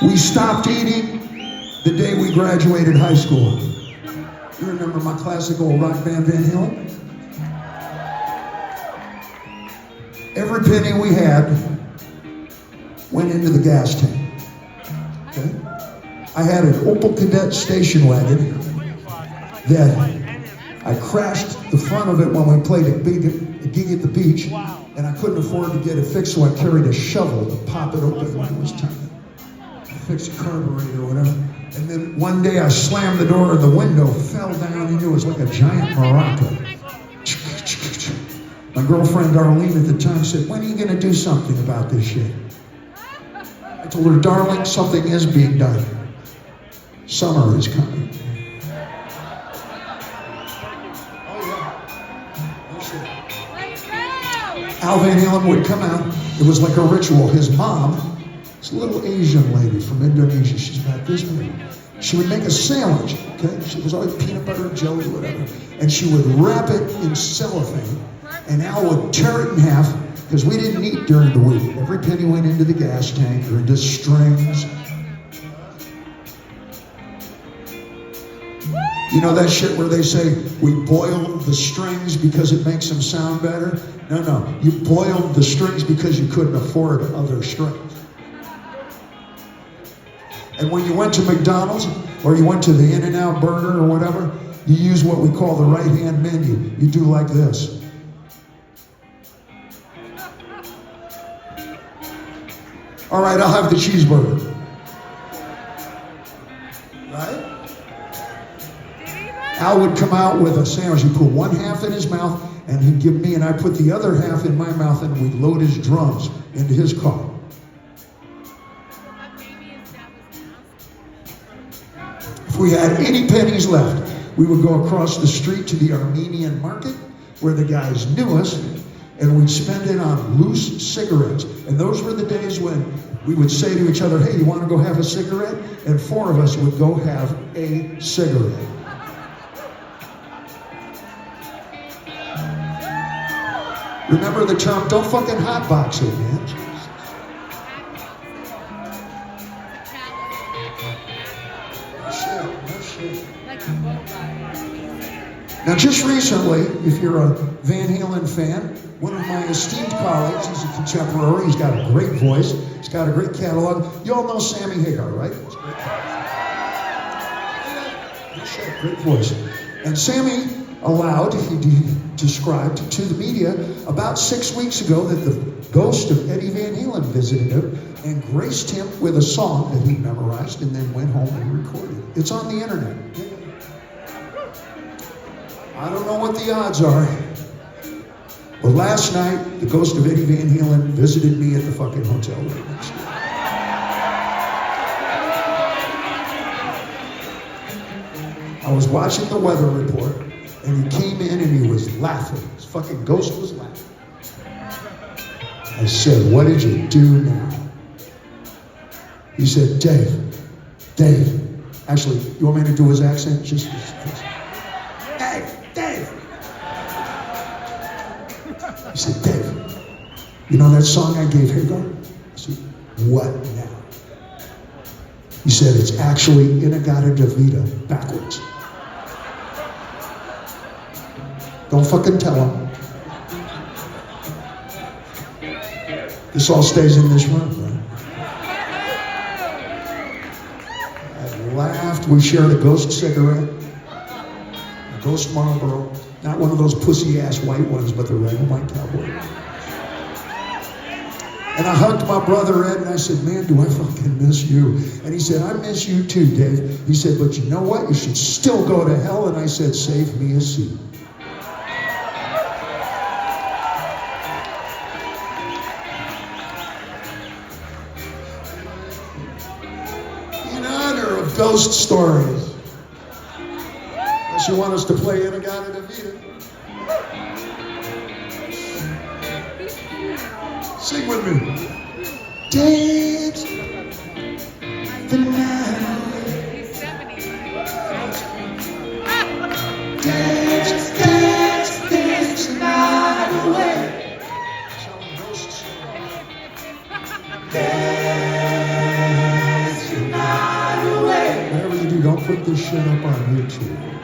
We stopped eating the day we graduated high school. You remember my classical rock band Van Halen? Every penny we had went into the gas tank. Okay? I had an Opel Kadett station wagon that I crashed the front of it when we played a gig at the beach, and I couldn't afford to get it fixed, so I carried a shovel to pop it open when it was time to fix a carburetor or whatever. And then one day I slammed the door and the window fell down and it was like a giant maraca. My girlfriend Darlene at the time said, "When are you going to do something about this shit?" I told her, "Darling, something is being done. Summer is coming." Al Van Halen would come out. It was like a ritual. His mom, this little Asian lady from Indonesia, she's about this big. She would make a sandwich, okay? She was always peanut butter, jelly, whatever. And she would wrap it in cellophane, and Al would tear it in half, because we didn't eat during the week. Every penny went into the gas tank or into strings. You know that shit where they say, we boiled the strings because it makes them sound better? No, you boiled the strings because you couldn't afford other strings. And when you went to McDonald's, or you went to the In-N-Out Burger or whatever, you use what we call the right-hand menu. You do like this. All right, I'll have the cheeseburger. Right? Al would come out with a sandwich. He'd put one half in his mouth, and he'd give me, and I put the other half in my mouth, and we'd load his drums into his car. If we had any pennies left, we would go across the street to the Armenian market, where the guys knew us, and we'd spend it on loose cigarettes. And those were the days when we would say to each other, "Hey, you want to go have a cigarette?" And 4 of us would go have a cigarette. Remember the term, don't fucking hotbox it, man. No shit. Now just recently, if you're a Van Halen fan, one of my esteemed colleagues, he's a contemporary, he's got a great voice, he's got a great catalog. You all know Sammy, right? Great voice. And Sammy he described to the media about 6 weeks ago that the ghost of Eddie Van Halen visited him and graced him with a song that he memorized and then went home and recorded. It's on the internet. I don't know what the odds are, but last night the ghost of Eddie Van Halen visited me at the fucking hotel right next door. I was watching the weather report, and he came in and he was laughing. His fucking ghost was laughing. I said, "What did you do now?" He said, Dave. Actually, you want me to do his accent? Just. Dave. He said, "Dave, you know that song I gave Hagar?" I said, "What now?" He said, "It's actually In-N-Out backwards." Don't fucking tell him. This all stays in this room, right? I laughed. We shared a ghost cigarette, a ghost Marlboro, not one of those pussy-ass white ones, but the red and white cowboy. And I hugged my brother Ed, and I said, "Man, do I fucking miss you." And he said, "I miss you too, Dave." He said, "But you know what? You should still go to hell." And I said, "Save me a seat." In honor of ghost stories, unless you want us to play In-N-Out. Sing with me. Dance the night away. Dance the night away. Dance put this shit up on YouTube.